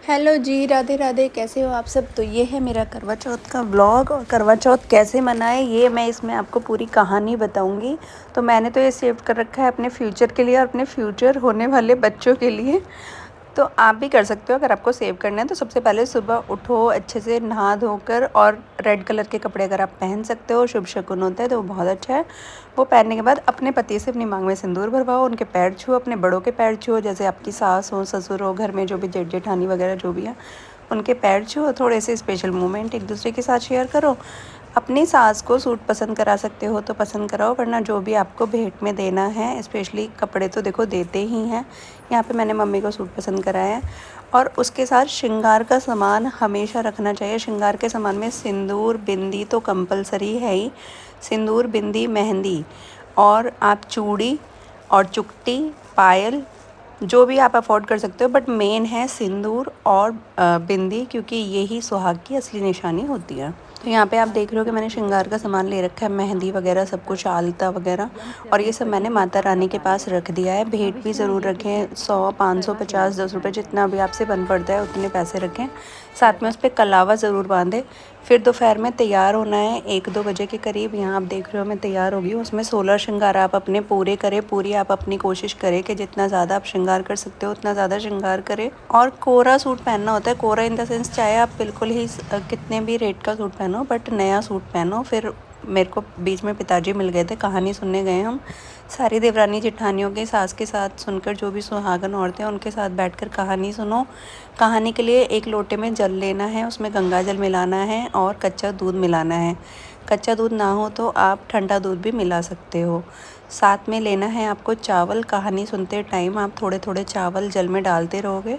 Hello जी, राधे राधे। कैसे हो आप सब। तो ये है मेरा करवा चौथ का व्लॉग और करवा चौथ कैसे मनाएं ये मैं इसमें आपको पूरी कहानी बताऊंगी। तो मैंने तो ये सेव कर रखा है अपने फ्यूचर के लिए और अपने फ्यूचर होने वाले बच्चों के लिए। तो आप भी कर सकते हो अगर आपको सेव करना है। तो सबसे पहले सुबह उठो, अच्छे से नहा धोकर, और रेड कलर के कपड़े अगर आप पहन सकते हो, शुभ शकुन होता है तो वो बहुत अच्छा है। वो पहनने के बाद अपने पति से अपनी मांग में सिंदूर भरवाओ, उनके पैर छुओ, अपने बड़ों के पैर छुओ, जैसे आपकी सास हो, ससुर हो, घर में जो भी जेठ जेठानी वगैरह जो भी है उनके पैर छुओ। थोड़े से स्पेशल मोमेंट एक दूसरे के साथ शेयर करो। अपनी सास को सूट पसंद करा सकते हो तो पसंद कराओ, वरना जो भी आपको भेंट में देना है, स्पेशली कपड़े तो देखो देते ही हैं। यहाँ पे मैंने मम्मी को सूट पसंद कराया है। और उसके साथ श्रृंगार का सामान हमेशा रखना चाहिए। श्रृंगार के सामान में सिंदूर, बिंदी तो कंपलसरी है ही। सिंदूर, बिंदी, मेहंदी, और आप चूड़ी और चुकटी, पायल, जो भी आप अफोर्ड कर सकते हो, बट मेन है सिंदूर और बिंदी, क्योंकि यही सुहाग की असली निशानी होती है। तो यहाँ पे आप देख रहे हो कि मैंने श्रृंगार का सामान ले रखा है, मेहंदी वगैरह सब कुछ, आलता वगैरह, और ये सब मैंने माता रानी के पास रख दिया है। भेंट भी ज़रूर रखें, 100, 500, 50, 10 रुपये जितना भी आपसे बन पड़ता है उतने पैसे रखें। साथ में उस पर कलावा ज़रूर बांधें। फिर दोपहर में तैयार होना है 1-2 बजे के करीब। यहाँ आप देख रहे हो मैं तैयार हो गई हूँ। उसमें 16 श्रृंगार आप अपने पूरे करें, पूरी आप अपनी कोशिश करें कि जितना ज़्यादा आप श्रृंगार कर सकते हो उतना ज़्यादा श्रृंगार करें। और कोरा सूट पहनना होता है। कोरा इन द सेंस, चाहे आप बिल्कुल ही कितने भी रेट का सूट पहनो, बट नया सूट पहनो। फिर मेरे को बीच में पिताजी मिल गए थे, कहानी सुनने गए हम। सारी देवरानी जेठानियों के सास के साथ सुनकर, जो भी सुहागन औरतें हैं उनके साथ बैठकर कहानी सुनो। कहानी के लिए एक लोटे में जल लेना है, उसमें गंगा जल मिलाना है और कच्चा दूध मिलाना है। कच्चा दूध ना हो तो आप ठंडा दूध भी मिला सकते हो। साथ में लेना है आपको चावल। कहानी सुनते टाइम आप थोड़े थोड़े चावल जल में डालते रहोगे,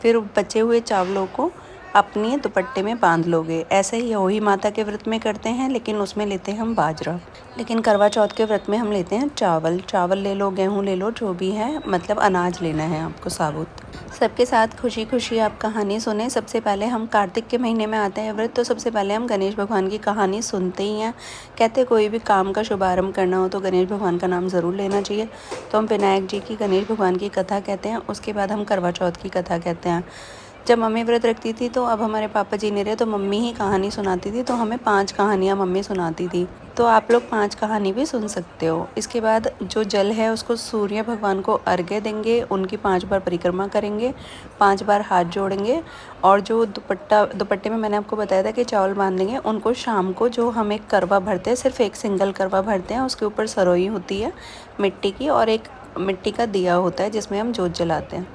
फिर बचे हुए चावलों को अपने दुपट्टे में बांध लोगे। ऐसे ही होही माता के व्रत में करते हैं, लेकिन उसमें लेते हैं हम बाजरा। लेकिन करवा चौथ के व्रत में हम लेते हैं चावल। चावल ले लो, गेहूँ ले लो, जो भी है, मतलब अनाज लेना है आपको साबुत। सबके साथ खुशी खुशी आप कहानी सुने। सबसे पहले हम कार्तिक के महीने में आते हैं व्रत, तो सबसे पहले हम गणेश भगवान की कहानी सुनते ही हैं। कहते कोई भी काम का शुभारंभ करना हो तो गणेश भगवान का नाम ज़रूर लेना चाहिए। तो हम विनायक जी की, गणेश भगवान की कथा कहते हैं। उसके बाद हम करवा चौथ की कथा कहते हैं। जब मम्मी व्रत रखती थी, तो अब हमारे पापा जी नहीं रहे, तो मम्मी ही कहानी सुनाती थी। तो हमें 5 कहानियाँ मम्मी सुनाती थी। तो आप लोग 5 कहानी भी सुन सकते हो। इसके बाद जो जल है उसको सूर्य भगवान को अर्घ्य देंगे, उनकी 5 बार परिक्रमा करेंगे, 5 बार हाथ जोड़ेंगे। और जो दुपट्टे में मैंने आपको बताया था कि चावल बांध देंगे, उनको शाम को, जो हम एक करवा भरते हैं, सिर्फ एक सिंगल करवा भरते हैं, उसके ऊपर सरोई होती है मिट्टी की, और एक मिट्टी का दिया होता है जिसमें हम जोत जलाते हैं।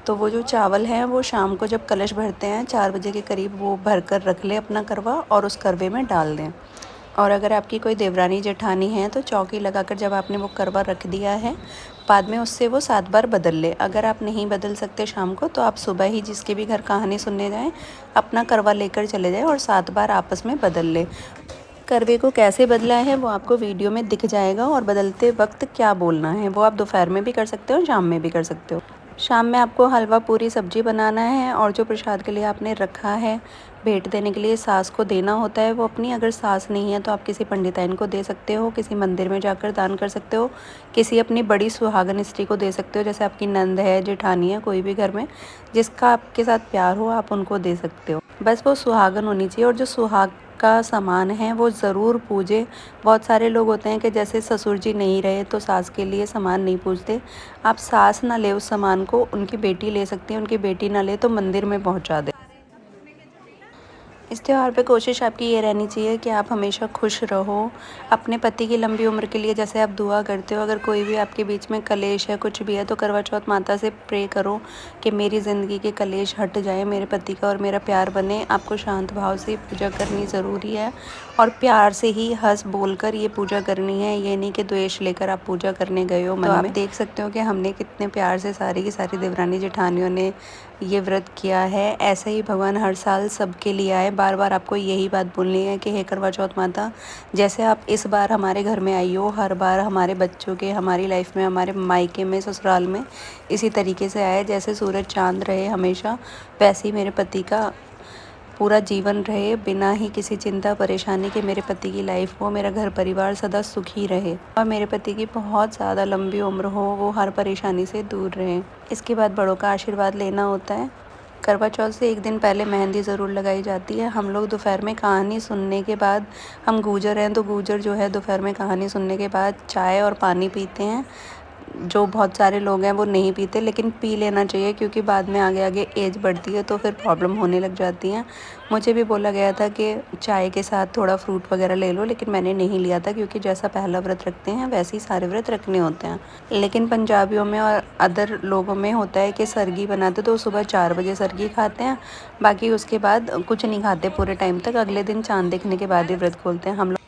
तो वो जो चावल हैं वो शाम को जब कलश भरते हैं 4 बजे के करीब, वो भर कर रख लें अपना करवा और उस करवे में डाल दें। और अगर आपकी कोई देवरानी जेठानी है तो चौकी लगाकर, जब आपने वो करवा रख दिया है, बाद में उससे वो 7 बार बदल ले। अगर आप नहीं बदल सकते शाम को, तो आप सुबह ही जिसके भी घर कहानी सुनने जाएं, अपना करवा लेकर चले जाएं और 7 बार आपस में बदल ले। करवे को कैसे बदला है वो आपको वीडियो में दिख जाएगा, और बदलते वक्त क्या बोलना है वो आप दोपहर में भी कर सकते हो, शाम में भी कर सकते हो। शाम में आपको हलवा पूरी सब्जी बनाना है, और जो प्रसाद के लिए आपने रखा है भेंट देने के लिए, सास को देना होता है वो अपनी। अगर सास नहीं है तो आप किसी पंडिताइन को दे सकते हो, किसी मंदिर में जाकर दान कर सकते हो, किसी अपनी बड़ी सुहागन स्त्री को दे सकते हो, जैसे आपकी नंद है, जेठानी है, कोई भी घर में जिसका आपके साथ प्यार हो, आप उनको दे सकते हो। बस वो सुहागन होनी चाहिए। और जो सुहाग का सामान है वो ज़रूर पूजे। बहुत सारे लोग होते हैं कि जैसे ससुर जी नहीं रहे तो सास के लिए सामान नहीं पूजते। आप सास ना ले उस सामान को, उनकी बेटी ले सकती है, उनकी बेटी ना ले तो मंदिर में पहुंचा दे। इस त्यौहार पे कोशिश आपकी ये रहनी चाहिए कि आप हमेशा खुश रहो। अपने पति की लंबी उम्र के लिए जैसे आप दुआ करते हो, अगर कोई भी आपके बीच में कलेश है, कुछ भी है, तो करवा चौथ माता से प्रे करो कि मेरी ज़िंदगी के कलेश हट जाए, मेरे पति का और मेरा प्यार बने। आपको शांत भाव से पूजा करनी ज़रूरी है, और प्यार से ही हंस बोल कर ये पूजा करनी है। ये नहीं कि द्वेष लेकर आप पूजा करने गए हो मन में। तो आप देख सकते हो कि हमने कितने प्यार से सारी की सारी देवरानी जेठानियों ने ये व्रत किया है। ऐसे ही भगवान हर साल सबके लिए आए। बार बार आपको यही बात बोलनी है कि हे करवा चौथ माता, जैसे आप इस बार हमारे घर में आई हो, हर बार हमारे बच्चों के, हमारी लाइफ में, हमारे मायके में, ससुराल में इसी तरीके से आए। जैसे सूरज चांद रहे हमेशा, वैसे ही मेरे पति का पूरा जीवन रहे, बिना ही किसी चिंता परेशानी के मेरे पति की लाइफ हो, मेरा घर परिवार सदा सुखी रहे, और मेरे पति की बहुत ज़्यादा लंबी उम्र हो, वो हर परेशानी से दूर रहे। इसके बाद बड़ों का आशीर्वाद लेना होता है। करवा चौथ से एक दिन पहले मेहंदी ज़रूर लगाई जाती है। हम लोग दोपहर में कहानी सुनने के बाद, हम गूजर हैं तो गूजर जो है दोपहर में कहानी सुनने के बाद चाय और पानी पीते हैं। जो बहुत सारे लोग हैं वो नहीं पीते, लेकिन पी लेना चाहिए क्योंकि बाद में आगे आगे एज बढ़ती है तो फिर प्रॉब्लम होने लग जाती हैं। मुझे भी बोला गया था कि चाय के साथ थोड़ा फ्रूट वगैरह ले लो, लेकिन मैंने नहीं लिया था क्योंकि जैसा पहला व्रत रखते हैं वैसे ही सारे व्रत रखने होते हैं। लेकिन पंजाबियों में और अदर लोगों में होता है कि सरगी बनाते तो सुबह 4 बजे सरगी खाते हैं, बाकी उसके बाद कुछ नहीं खाते पूरे टाइम तक। अगले दिन चाँद देखने के बाद ही व्रत खोलते हैं हम लोग।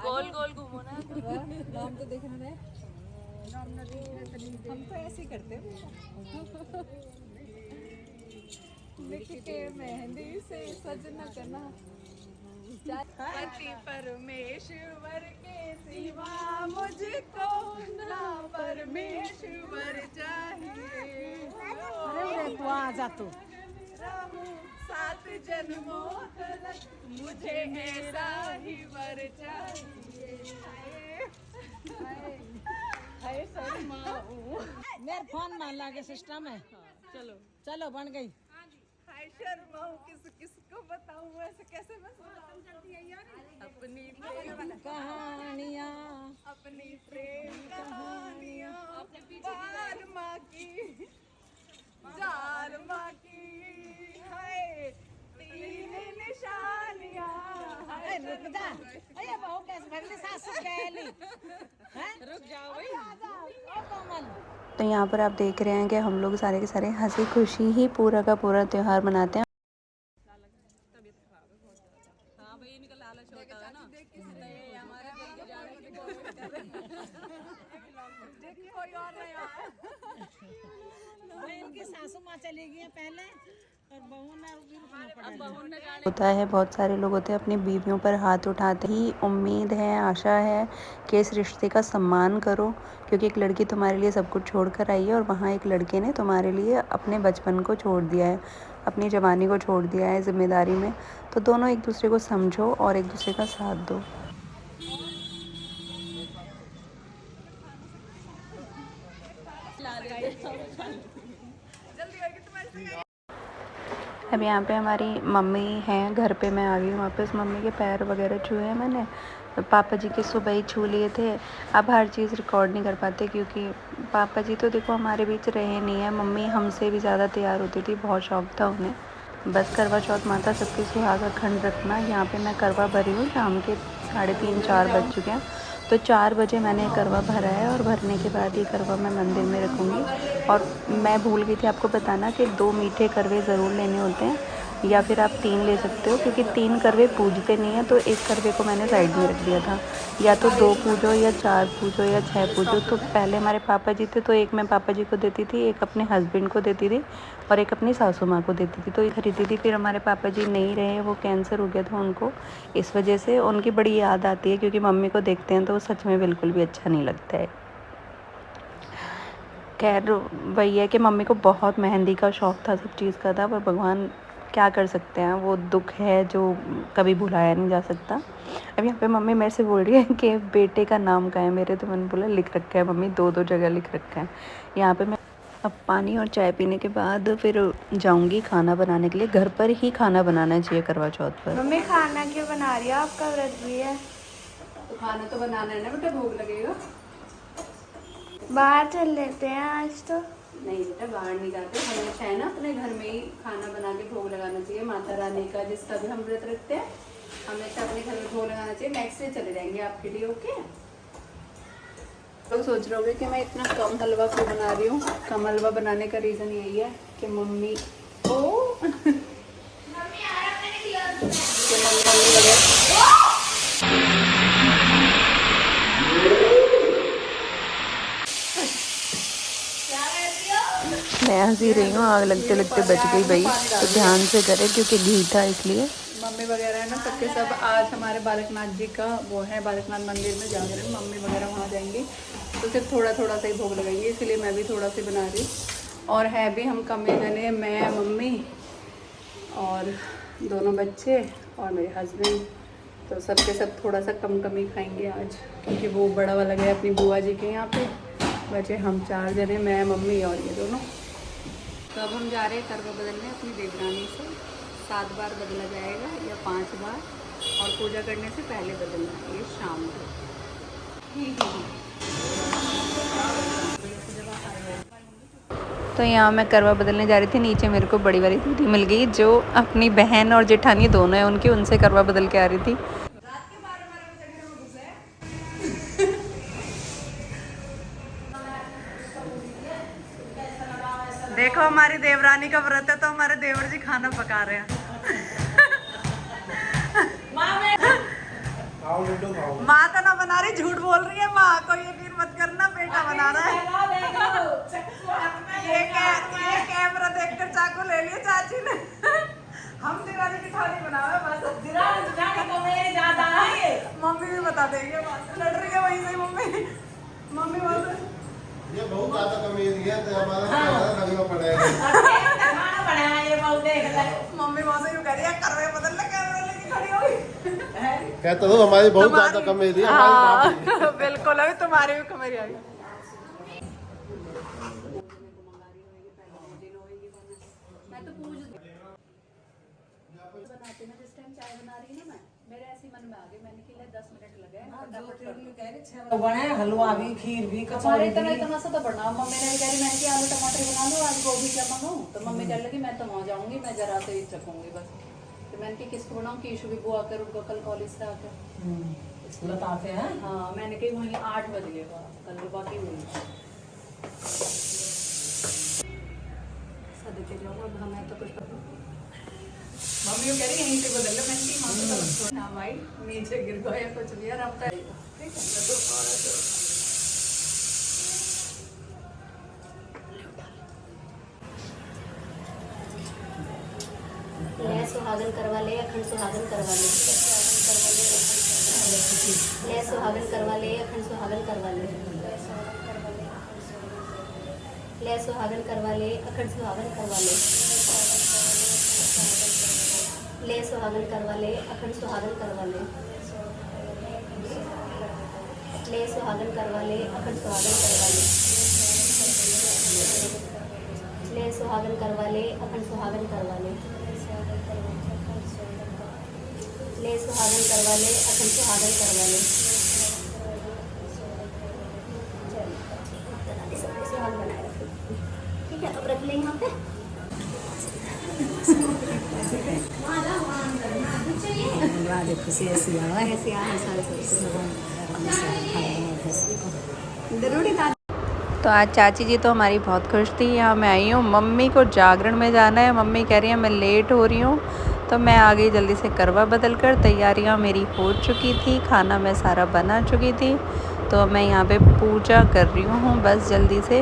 गोल गोल घूमो ना। नाम तो देखना है, हम तो ऐसे ही करते हैं। लिख के मेहंदी से सजना करना, पति परमेश्वर के सिवा मुझको ना परमेश्वर चाहिए। अरे आ जा तू, रहूं 7 जन्मों तक मुझे ऐसा ही वर चाहिए। हाय शर्माऊं, मेरे फोन में लागे सिस्टम है। चलो चलो बन गई। हाय शर्माऊं, किसको बताऊं, ऐसे कैसे मैं अपनी प्रेम कहानियाँ, अपनी प्रेम कहानियाँ, बार माँ की जार माँ की, हाय 3 निशानियाँ। रुक जा, अरे बहू कैसे भगली सासू गैली, हैं? रुक जाओ भाई। ओ कोमल, तो यहाँ पर आप देख रहे हैं कि हम लोग सारे के सारे हंसी खुशी ही पूरा का पूरा त्यौहार मनाते हैं। हाँ भाई, इनका लालच होता है ना, इसलिए हमारे दिल के जाने की कोशिश कर रहे हैं। देखिए कोई और नया है। इनकी सासू माँ चली गई है पहले और बहू ने भी रुकना पड़ा। बहू ने जाने होता है, बहुत सारे लोग होते हैं अपनी बीवियों पर हाथ उठाते ही। उम्मीद है, आशा है कि इस रिश्ते का सम्मान करो, क्योंकि एक लड़की तुम्हारे लिए सब कुछ छोड़ कर आई है और वहाँ एक लड़के ने तुम्हारे लिए अपने बचपन को छोड़ दिया है, अपनी जवानी को छोड़ दिया है जिम्मेदारी में। तो दोनों एक दूसरे को समझो और एक दूसरे का साथ दो। अब यहाँ पे हमारी मम्मी हैं घर पे, मैं आ गई हूँ वापस। मम्मी के पैर वगैरह छुए हैं मैंने, पापा जी के सुबह ही छू लिए थे। अब हर चीज़ रिकॉर्ड नहीं कर पाते क्योंकि पापा जी तो देखो हमारे बीच रहे नहीं है। मम्मी हमसे भी ज़्यादा तैयार होती थी, बहुत शौक था उन्हें। बस करवा चौथ माता सबके सुहागा खंड रखना। यहाँ पे मैं करवा भरी हूँ, शाम के 3:30-4 बज चुके हैं। तो 4 बजे मैंने करवा भरा है और भरने के बाद ये करवा मैं मंदिर में रखूँगी। और मैं भूल गई थी आपको बताना कि 2 मीठे करवे ज़रूर लेने होते हैं, या फिर आप 3 ले सकते हो, क्योंकि 3 करवे पूजते नहीं हैं। तो एक करवे को मैंने साइड में रख दिया था। या तो 2 पूजो या 4 पूजो या 6 पूजो। तो पहले हमारे पापा जी थे तो एक मैं पापा जी को देती थी, एक अपने हस्बैंड को देती थी और एक अपनी सासू माँ को देती थी। तो ये खरीदी थी। फिर हमारे पापा जी नहीं रहे, वो कैंसर हो गया था उनको, इस वजह से उनकी बड़ी याद आती है, क्योंकि मम्मी को देखते हैं तो वो सच में बिल्कुल भी अच्छा नहीं लगता है। खैर वही है कि मम्मी को बहुत मेहंदी का शौक़ था, सब चीज़ का था, पर भगवान क्या कर सकते हैं, वो दुख है जो कभी भुलाया नहीं जा सकता। अब यहाँ पे मम्मी मेरे से बोल रही है कि बेटे का नाम क्या है मेरे, तो मैंने बोला लिख रखा है मम्मी, 2-2 जगह लिख रखा है। यहाँ पे मैं अब पानी और चाय पीने के बाद फिर जाऊँगी खाना बनाने के लिए। घर पर ही खाना बनाना चाहिए करवा चौथ पर। मम्मी खाना क्यों बना रही है, आपका व्रत भी है? तो खाना तो बनाना है ना बेटा, भूख लगेगा। बाहर चल लेते हैं आज तो। नहीं बेटा, बाहर नहीं जाते, हमेशा है ना अपने घर में ही खाना बना के भोग लगाना चाहिए माता रानी का, जिसका भी हम व्रत रखते हैं हमेशा अपने घर में भोग लगाना चाहिए। नेक्स्ट डे चले जाएंगे आपके लिए, ओके? लोग सोच रहे होंगे कि मैं इतना कम हलवा क्यों बना रही हूँ। कम हलवा बनाने का रीज़न यही है कि मम्मी मैं हंसी रही हूँ, आग लगते लगते बच गई भाई, तो ध्यान से करें क्योंकि घी था इसलिए। मम्मी वगैरह है ना सबके सब आज हमारे बालकनाथ जी का वो है, बालकनाथ मंदिर में जागरण, मम्मी वगैरह वहाँ जाएंगी तो सिर्फ थोड़ा थोड़ा सा ही भोग लगाएंगे, इसलिए मैं भी थोड़ा सा बना रही हूँ। और है भी हम कम ही जने, मैं, मम्मी और दोनों बच्चे और मेरे हस्बैंड, तो सबके सब थोड़ा सा कम कम ही खाएंगे आज, क्योंकि वो बड़ा वाला गया अपनी बुआ जी के यहाँ पे। बचे हम 4 जने, मैं, मम्मी और ये दोनों। तो अब हम जा रहे हैं करवा बदलने अपनी देवरानी से। 7 बार बदला जाएगा या 5 बार, और पूजा करने से पहले बदलना है, ये शाम को। तो यहाँ मैं करवा बदलने जा रही थी। नीचे मेरे को बड़ी वाली दीदी मिल गई जो अपनी बहन और जेठानी दोनों है उनकी, उनसे करवा बदल के आ रही थी। देखो हमारी देवरानी का व्रत है तो हमारे देवर जी खाना पका रहे हैं। माँ तो ना बना रही, झूठ बोल रही है। माँ को यकीन मत करना, बेटा बना रहा है। ये कैमरा देखकर चाकू ले लिया चाची ने। हम दिवाली की थाली बनावे बस। मम्मी भी बता देंगे, लड़ रही है वहीं से मम्मी। मम्मी बोल ये बहुत ज्यादा कमीज है तो हमारा लगना पड़ेगा। खाना बनाया ये बहुत देख ले। मम्मी वहां से यूं कह रही है करवे बदल ले, कैमरा लेके खड़ी हो गई। कहते हो हमारी बहुत ज्यादा कमीज है, हमारी बिल्कुल अभी तुम्हारी भी कमरी आई। मैं तो पूछ बनाते ना जिस टाइम चाय बना रही है ना, मैं मेरे ऐसे मन में आ गई, मैंने कि 10 मिनट लगे बने हलवा भी, खीर भी, हमारे कचौड़ी इतना सा तो बना। मम्मी ने भी कह रही, मैंने कि आलू टमाटर बना लो, आज गोभी क्या मंगाऊं? तो मम्मी कह लगी मैं तो वहाँ जाऊंगी, मैं जरा से ही चखूंगी बस। तो मैंने कि किसको बनाऊं? कीशु भी बुआ कर उनको कल कॉलेज से आकर बताते हैं। हाँ, मैंने कही वहीं 8 बज गए कल, बाकी हुई सदके जाऊँ। अब हमें तो कुछ मम्मी कह रही यहीं से बदल लो। मैंने की मम्मी ना भाई नीचे गिर गया कुछ भी यार, अब तक ले सुहागन करवा ले, अखंड सुहागन करवा ले। ले सुहागन करवा ले, अखंड सुहागन करवा ले। ले सुहागन करवा ले, अखंड सुहागन करवा ले। ले सुहागन करवा ले, अखंड सुहागन करवा ले। ले सुहागन करवा ले, अखंड सुहागन करवा ले। ले सुहागन करवा ले, अखंड सुहागन करवा ले। ले सुहागन करवा ले, अखंड सुहागन करवा ले। सुहाग बनाए रखो, ठीक है? अब रख लें यहाँ पे। खुशी ऐसी जरूरी था। तो आज चाची जी तो हमारी बहुत खुश थी। यहाँ मैं आई हूँ, मम्मी को जागरण में जाना है। मम्मी कह रही है मैं लेट हो रही हूँ, तो मैं आ गई जल्दी से करवा बदल कर। तैयारियाँ मेरी हो चुकी थी, खाना मैं सारा बना चुकी थी। तो मैं यहाँ पे पूजा कर रही हूँ बस जल्दी से।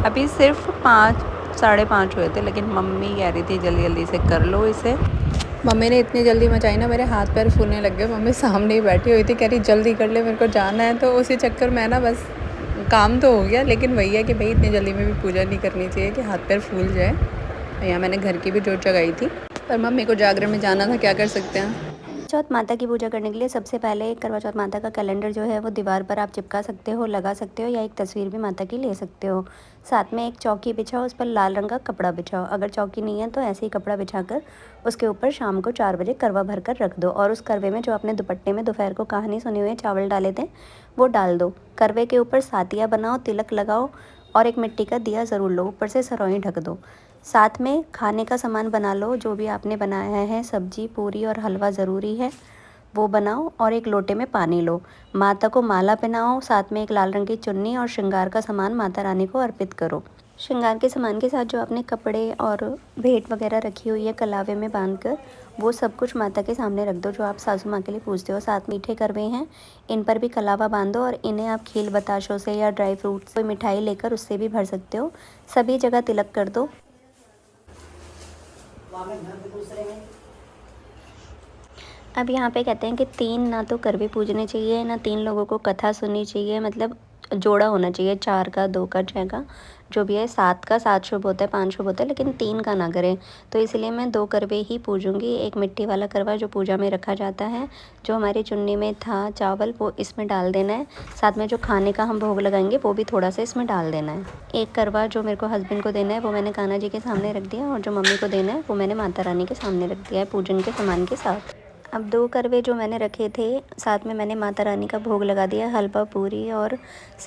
अभी सिर्फ 5 साढ़े 5 हुए थे, लेकिन मम्मी कह रही थी जल्दी जल्दी से कर लो इसे। मम्मी ने इतनी जल्दी मचाई ना, मेरे हाथ पैर फूलने लग गए। मम्मी सामने ही बैठी हुई थी, कह रही जल्दी कर ले, मेरे को जाना है। तो उसी चक्कर में ना बस काम तो हो गया, लेकिन वही है कि भाई इतनी जल्दी में भी पूजा नहीं करनी चाहिए कि हाथ पैर फूल जाए। यहाँ मैंने घर की भी जोत जगाई थी, पर मम्मी को जागरण में जाना था, क्या कर सकते हैं। चौथ माता की पूजा करने के लिए सबसे पहले करवा चौथ माता का कैलेंडर जो है वो दीवार पर आप चिपका सकते हो, लगा सकते हो, या एक तस्वीर भी माता की ले सकते हो। साथ में एक चौकी बिछाओ, उस पर लाल रंग का कपड़ा बिछाओ। अगर चौकी नहीं है तो ऐसे ही कपड़ा बिछाकर उसके ऊपर शाम को 4 बजे करवा भर कर रख दो। और उस करवे में जो आपने दुपट्टे में दोपहर को कहानी सुनी हुई है चावल डाले थे वो डाल दो। करवे के ऊपर सातिया बनाओ, तिलक लगाओ और एक मिट्टी का दिया ज़रूर लो, ऊपर से सरोई ढक दो। साथ में खाने का सामान बना लो, जो भी आपने बनाया है, सब्जी पूरी और हलवा ज़रूरी है वो बनाओ, और एक लोटे में पानी लो। माता को माला पहनाओ, साथ में एक लाल रंग की चुन्नी और श्रृंगार का सामान माता रानी को अर्पित करो। श्रृंगार के सामान के साथ जो आपने कपड़े और भेंट वगैरह रखी हुई है कलावे में बांधकर, वो सब कुछ माता के सामने रख दो, जो आप सासू माँ के लिए पूजते हो। 7 मीठे करवे हैं, इन पर भी कलावा बांधो और इन्हें आप खील बताशों से या ड्राई फ्रूट्स कोई मिठाई लेकर उससे भी भर सकते हो। सभी जगह तिलक कर दो। अब यहाँ पे कहते हैं कि 3 ना तो करवे पूजने चाहिए, ना 3 लोगों को कथा सुननी चाहिए, मतलब जोड़ा होना चाहिए, 4 का, 2 का, 6 का, जो भी है। 7 का 7 शुभ होता है, 5 शुभ होता है, लेकिन 3 का ना करें। तो इसलिए मैं 2 करवे ही पूजूंगी। एक मिट्टी वाला करवा जो पूजा में रखा जाता है, जो हमारी चुन्नी में था चावल, वो इसमें डाल देना है। साथ में जो खाने का हम भोग लगाएंगे वो भी थोड़ा सा इसमें डाल देना है। एक करवा जो मेरे को हस्बैंड को देना है वो मैंने कान्हा जी के सामने रख दिया, और जो मम्मी को देना है वो मैंने माता रानी के सामने रख दिया है पूजन के सामान के साथ। अब 2 करवे जो मैंने रखे थे, साथ में मैंने माता रानी का भोग लगा दिया हलवा पूरी और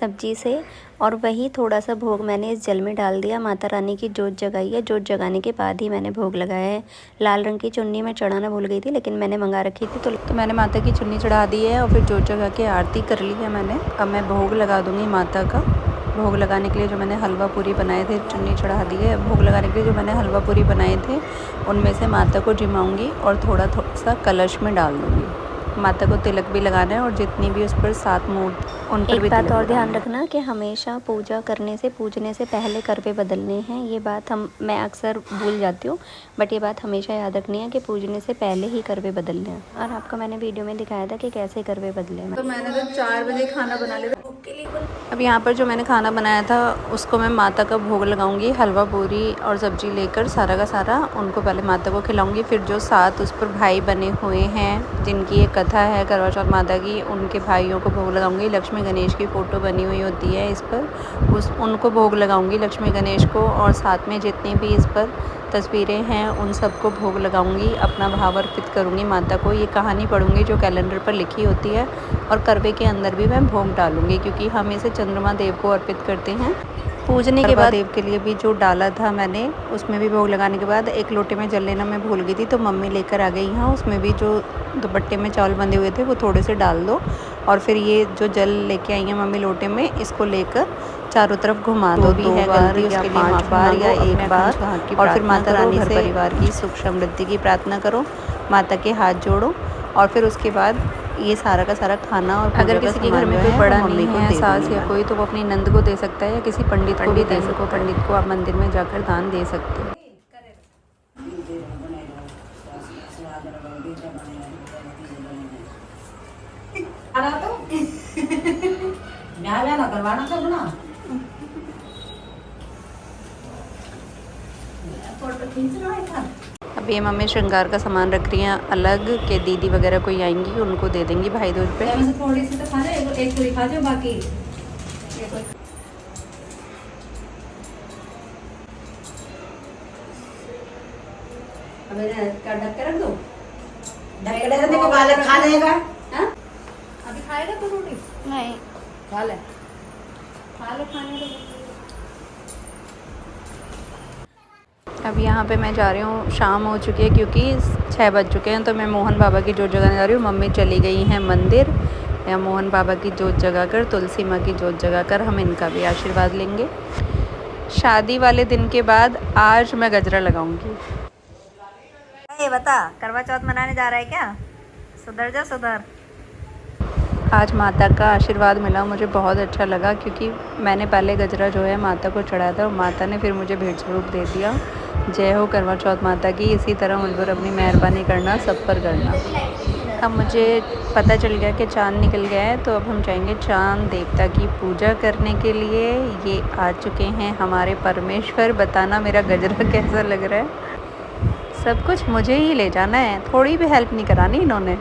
सब्जी से, और वही थोड़ा सा भोग मैंने इस जल में डाल दिया। माता रानी की जोत जगाई है, जोत जगाने के बाद ही मैंने भोग लगाया है। लाल रंग की चुन्नी मैं चढ़ाना भूल गई थी, लेकिन मैंने मंगा रखी थी, तो मैंने माता की चुन्नी चढ़ा दी है और फिर जोत जगा के आरती कर ली है मैंने। अब मैं भोग लगा दूँगी माता का। भोग लगाने के लिए जो मैंने हलवा पूरी बनाए थे, चुन्नी चढ़ा दी है। भोग लगाने के लिए जो मैंने हलवा पूरी बनाए थे, उनमें से माता को जिमाऊंगी और थोड़ा सा कलश में डाल दूँगी। माता को तिलक भी लगाना है, और जितनी भी उस पर 7 मूर्त उन पर भी एक बात तिलक और ध्यान लगाना है। रखना कि हमेशा पूजा करने से, पूजने से पहले करवे बदलने हैं। ये बात मैं अक्सर भूल जाती हूँ, बट ये बात हमेशा याद रखनी है कि पूजने से पहले ही करवे बदलने हैं। और आपको मैंने वीडियो में दिखाया था कि कैसे करवे बदले। तो मैंने तो 4 बजे खाना बना लिया था। अब यहाँ पर जो मैंने खाना बनाया था उसको मैं माता का भोग लगाऊंगी। हलवा पूरी और सब्जी लेकर सारा का सारा उनको पहले माता को खिलाऊंगी। फिर जो 7 उस पर भाई बने हुए हैं, जिनकी एक कथा है करवा चौथ माता की, उनके भाइयों को भोग लगाऊंगी। लक्ष्मी गणेश की फ़ोटो बनी हुई होती है इस पर, उनको भोग लगाऊंगी लक्ष्मी गणेश को। और साथ में जितनी भी इस पर तस्वीरें हैं उन सबको भोग लगाऊंगी। अपना भाव अर्पित करूंगी माता को। ये कहानी पढ़ूंगी जो कैलेंडर पर लिखी होती है, और करवे के अंदर भी मैं भोग डालूंगी, क्योंकि हम इसे चंद्रमा देव को अर्पित करते हैं। पूजने के बाद देव के लिए भी जो डाला था मैंने, उसमें भी भोग लगाने के बाद एक लोटे में जल लेना मैं भूल गई थी, तो मम्मी लेकर आ गई यहाँ। उसमें भी जो दुपट्टे में चावल बंधे हुए थे वो थोड़े से डाल दो, और फिर ये जो जल लेके आई हैं मम्मी लोटे में, इसको लेकर चारों तरफ घुमा दो। भी है गलती उसके लिए 5 बार या 1 बार। और फिर माता रानी से परिवार की सुख समृद्धि की प्रार्थना करो, माता के हाथ जोड़ो, और फिर उसके बाद ये सारा का सारा खाना। और अगर किसी के घर में कोई बड़ा नहीं है, सास या कोई, तो वो अपनी नंद को दे सकता है, या किसी पंडित को भी दे सको। पंडित को आप मंदिर में जाकर दान दे सकते हो। ना करवाना सब ना फोटो खींच रहा है। अब ये मम्मी श्रृंगार का सामान रख रही हैं अलग, के दीदी वगैरह कोई आएंगी उनको दे देंगी भाई दूज पे। थोड़ी सी तो खा ले, एक पूरी खा जाओ, बाकी ढक के रख दो। ढक्कन को बालक खा लेगा। अभी खाएगा तो रोटी नहीं, खा ले खाने तो। अब यहाँ पे मैं जा रही हूँ, शाम हो चुकी है क्योंकि 6 बज चुके हैं। तो मैं मोहन बाबा की जोत जगाने जा रही हूँ। मम्मी चली गई हैं मंदिर, या मोहन बाबा की जोत जगाकर, तुलसी माँ की जोत जगाकर हम इनका भी आशीर्वाद लेंगे। शादी वाले दिन के बाद आज मैं गजरा लगाऊंगी। ये बता, करवा चौथ मनाने जा रहा है क्या? सुधर जा सुधर। आज माता का आशीर्वाद मिला, मुझे बहुत अच्छा लगा, क्योंकि मैंने पहले गजरा जो है माता को चढ़ाया था, और माता ने फिर मुझे भेंट स्वरूप दे दिया। जय हो करवा चौथ माता की। इसी तरह मुझ पर अपनी मेहरबानी करना, सब पर करना। अब मुझे पता चल गया कि चाँद निकल गया है, तो अब हम जाएंगे चाँद देवता की पूजा करने के लिए। ये आ चुके हैं हमारे परमेश्वर। बताना मेरा गजरा कैसा लग रहा है। सब कुछ मुझे ही ले जाना है, थोड़ी भी हेल्प नहीं करानी इन्होंने।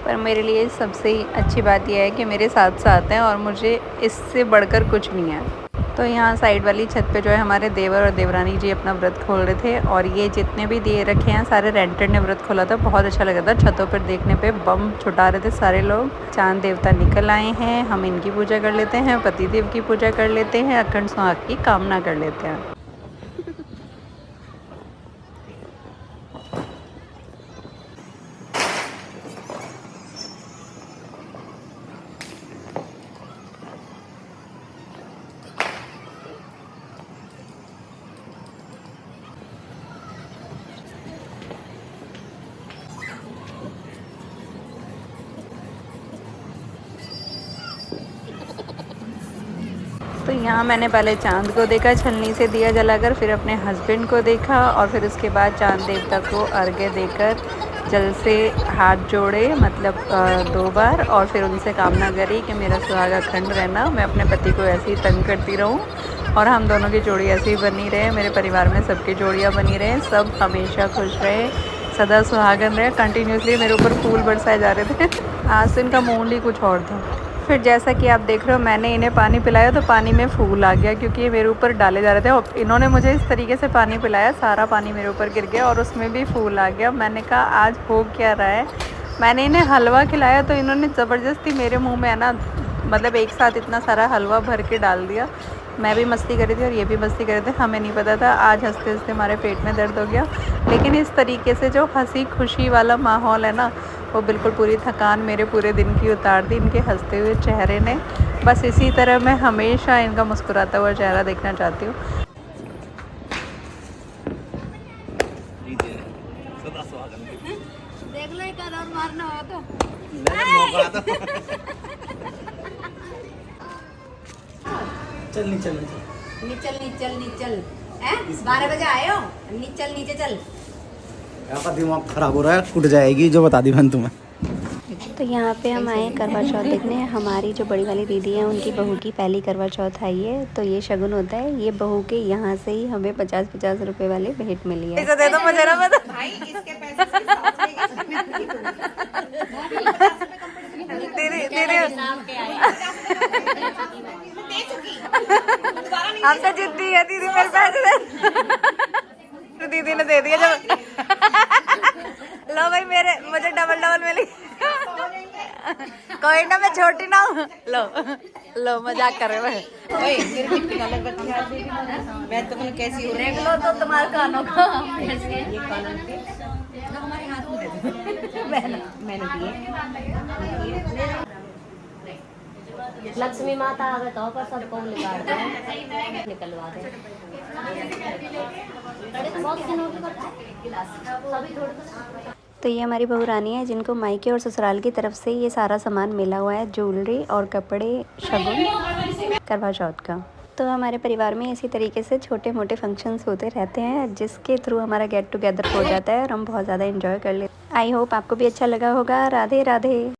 पर मेरे लिए सबसे अच्छी बात यह है कि मेरे साथ साथ हैं, और मुझे इससे बढ़कर कुछ नहीं है। तो यहाँ साइड वाली छत पे जो है हमारे देवर और देवरानी जी अपना व्रत खोल रहे थे, और ये जितने भी दिए रखे हैं सारे रेंटेड ने व्रत खोला था। बहुत अच्छा लगा था। छतों पर देखने पे बम छुटा रहे थे सारे लोग। चांद देवता निकल आए हैं, हम इनकी पूजा कर लेते हैं, पतिदेव की पूजा कर लेते हैं, अखंड सुहाग की कामना कर लेते हैं। तो यहाँ मैंने पहले चांद को देखा छलनी से दिया जलाकर, फिर अपने हस्बैंड को देखा, और फिर उसके बाद चांद देवता को अर्घ्य देकर जल से हाथ जोड़े, मतलब 2 बार, और फिर उनसे कामना करी कि मेरा सुहागा खंड रहना, मैं अपने पति को ऐसे ही तंग करती रहूं और हम दोनों की जोड़ी ऐसे ही बनी रहे, मेरे परिवार में सबकी जोड़ियाँ बनी रहे, सब हमेशा खुश रहे, सदा सुहागन रहे। कंटिन्यूसली मेरे ऊपर फूल बरसाए जा रहे थे। आज तो इनका मूड ही कुछ और था। फिर जैसा कि आप देख रहे हो, मैंने इन्हें पानी पिलाया तो पानी में फूल आ गया, क्योंकि ये मेरे ऊपर डाले जा रहे थे और इन्होंने मुझे इस तरीके से पानी पिलाया, सारा पानी मेरे ऊपर गिर गया और उसमें भी फूल आ गया। मैंने कहा आज हो क्या रहा है। मैंने इन्हें हलवा खिलाया तो इन्होंने ज़बरदस्ती मेरे मुँह में है ना, मतलब एक साथ इतना सारा हलवा भर के डाल दिया। मैं भी मस्ती कर रही थी और ये भी मस्ती कर रहे थे, हमें नहीं पता था। आज हंसते हंसते हमारे पेट में दर्द हो गया। लेकिन इस तरीके से जो हंसी खुशी वाला माहौल है ना, वो बिल्कुल पूरी थकान मेरे पूरे दिन की उतार दी इनके हंसते हुए चेहरे ने। बस इसी तरह मैं हमेशा इनका मुस्कुराता हुआ चेहरा देखना चाहती हूँ। देख लो एक आधा मारना हो तो चल निचल नीचल 12 बजे आए हो, नीचे चल। आपका दिमाग खराब हो रहा है, टूट जाएगी जो बता दी मैंने तुम्हें। तो यहाँ पे हम आए करवा चौथ देखने। हमारी जो बड़ी वाली दीदी है उनकी बहू की पहली करवा चौथ आई है, तो ये शगुन होता है। ये बहू के यहाँ से ही हमें 50-50 रुपए वाली भेंट मिली है। दे दो मुझे ना, बता भाई इसके पैसे से साथ हम तो जिद्दी है दीदी, मेरे पैसे दे। तो दीदी ने दे दिया जब। लो भाई मेरे, मुझे डबल मिली। कोई ना, मैं छोटी ना हूँ। लो मजाक कर रहे हो। ओए मेरी मिट्टी का लग मैं तो तुम कैसी हो देख लो तो तुम्हारे कानों का ये कानून के हमारे हाथ में दे दो। मैंने दिए। लक्ष्मी माता आवे तो पर सबको निकलवा दे। तो ये हमारी बहू रानी है, जिनको मायके और ससुराल की तरफ से ये सारा सामान मिला हुआ है, ज्वेलरी और कपड़े, शगुन करवा चौथ का। तो हमारे परिवार में इसी तरीके से छोटे मोटे फंक्शंस होते रहते हैं, जिसके थ्रू हमारा गेट टुगेदर हो जाता है और हम बहुत ज़्यादा एंजॉय कर लेते हैं। आई होप आपको भी अच्छा लगा होगा। राधे राधे।